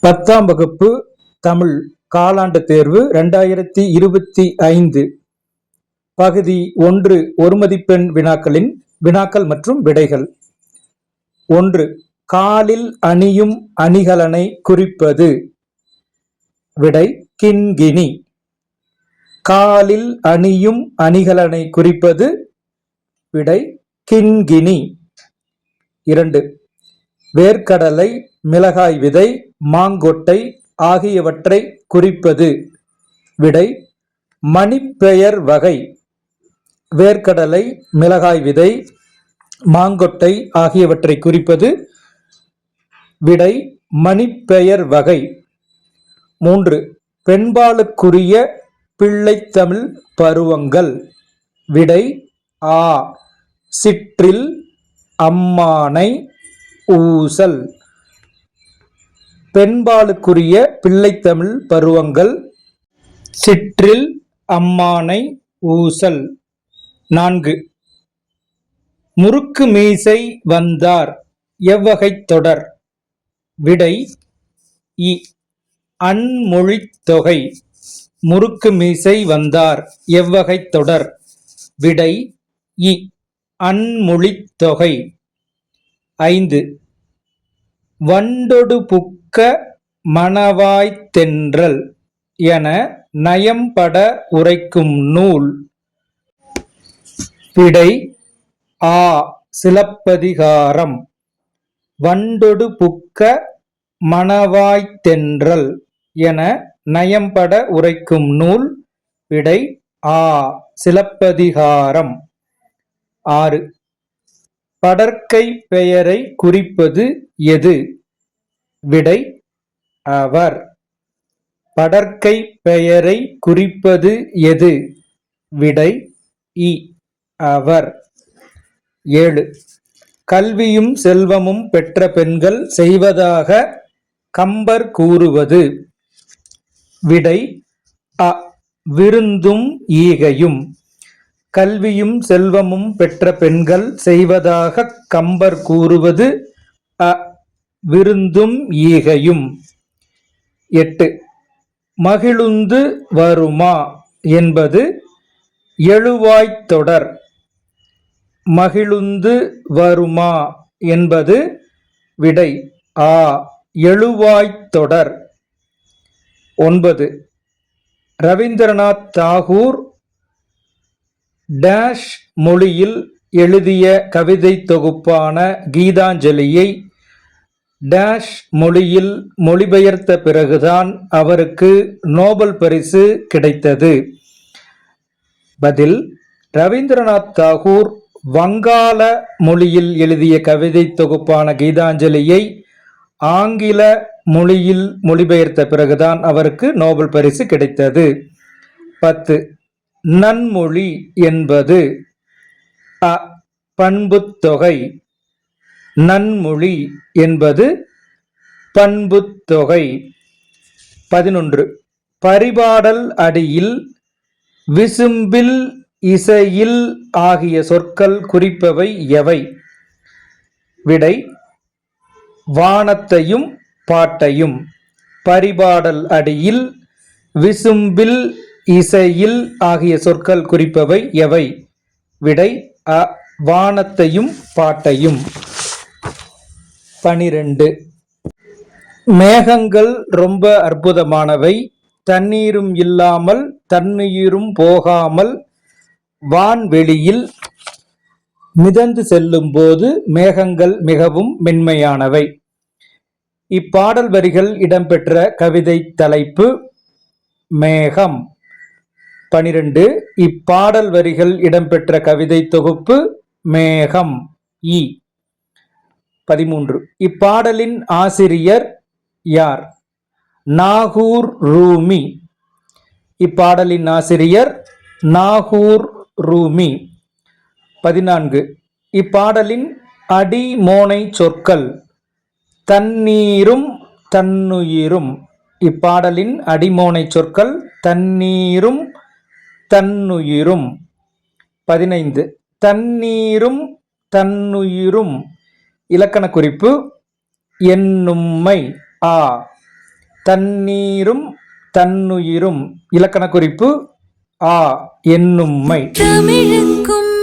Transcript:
10ஆம் வகுப்பு தமிழ் காலாண்டு தேர்வு 2025 பகுதி 1 ஒரு மதிப்பெண் வினாக்களின் வினாக்கள் மற்றும் விடைகள். 1. காலில் அணியும் அணிகலனை குறிப்பது. விடை கிண்கிணி. காலில் அணியும் அணிகலனை குறிப்பது. விடை கிண்கிணி. 2. வேர்க்கடலை, மிளகாய் விதை, மாங்கொட்டை ஆகியவற்றை குறிப்பது. விடை மணிப்பெயர் வகை. வேர்க்கடலை, மிளகாய் விதை, மாங்கொட்டை ஆகியவற்றை குறிப்பது. விடை மணிப்பெயர் வகை. 3. பெண்பாலுக்குரிய பிள்ளைத்தமிழ் பருவங்கள். விடை ஆ. சிற்றில், அம்மானை, ஊசல். பெண்பாலுக்குரிய பிள்ளைத்தமிழ் பருவங்கள் சிற்றில், அம்மானை, ஊசல். 4. முறுக்கு மீசை வந்தார் எவ்வகைத் தொடர். விடை இ. அன்மொழித் தொகை. முறுக்கு மீசை வந்தார் எவ்வகைத் தொடர். விடை இ. அன்மொழித் தொகை. 5. வண்டொடு புக்க மணவாய்த் தென்றல் என நயம்பட உரைக்கும் நூல். விடை ஆ. சிலப்பதிகாரம். வண்டொடு புக்க மணவாய்த் தென்றல் என நயம்பட உரைக்கும் நூல். விடை ஆ. சிலப்பதிகாரம். 6. படர்க்கை பெயரை குறிப்பது எது. விடை அவர். படர்க்கை பெயரை குறிப்பது எது. விடை இ. அவர். 7. கல்வியும் செல்வமும் பெற்ற பெண்கள் செய்வதாக கம்பர் கூறுவது. விடை அ. விருந்தும் ஈகையும். கல்வியும் செல்வமும் பெற்ற பெண்கள் செய்வதாக கம்பர் கூறுவது. அ. விருந்தும் ஈகையும். 8. மகிழுந்து வருமா என்பது எழுவாய்த் தொடர். மகிழுந்து வருமா என்பது. விடை ஆ. எழுவாய்த் தொடர். 9. ரவீந்திரநாத் தாகூர் டேஷ் மொழியில் எழுதிய கவிதை தொகுப்பான கீதாஞ்சலியை டேஷ் மொழியில் மொழிபெயர்த்த பிறகுதான் அவருக்கு நோபல் பரிசு கிடைத்தது. பதில். ரவீந்திரநாத் தாகூர் வங்காள மொழியில் எழுதிய கவிதை தொகுப்பான கீதாஞ்சலியை ஆங்கில மொழியில் மொழிபெயர்த்த பிறகுதான் அவருக்கு நோபல் பரிசு கிடைத்தது. 10. நன்மொழி என்பது அ. பண்புத்தொகை. நன்மொழி என்பது பண்புத்தொகை. 11. பரிபாடல் அடியில், விசும்பில், இசையில் ஆகிய சொற்கள் குறிப்பவை எவை. விடை வானத்தையும் பாட்டையும். பரிபாடல் அடியில், விசும்பில், இசையில் ஆகிய சொற்கள் குறிப்பவை எவை. விடை அ. வானத்தையும் பாட்டையும். 12. மேகங்கள் ரொம்ப அற்புதமானவை. தண்ணீரும் இல்லாமல் தன்னுயிரும் போகாமல் வான்வெளியில் மிதந்து செல்லும் போது மேகங்கள் மிகவும் மென்மையானவை. இப்பாடல் வரிகள் இடம்பெற்ற கவிதை தலைப்பு மேகம். 12. இப்பாடல் வரிகள் இடம்பெற்ற கவிதை தொகுப்பு மேகம். இ. 13. இப்பாடலின் ஆசிரியர் யார். நாகூர் ரூமி. இப்பாடலின் ஆசிரியர் நாகூர் ரூமி. 14. இப்பாடலின் அடிமோனை சொற்கள். தண்ணீரும் தன்னுயிரும். இப்பாடலின் அடிமோனை சொற்கள் தண்ணீரும் தன்னுயிரும். 15. தண்ணீரும் தன்னுயிரும். இலக்கண குறிப்பு. என்னும்மை ஆ. தண்ணீரும் தன்னுயிரும். இலக்கண குறிப்பு ஆ என்னும்மை. தமிழுக்கும்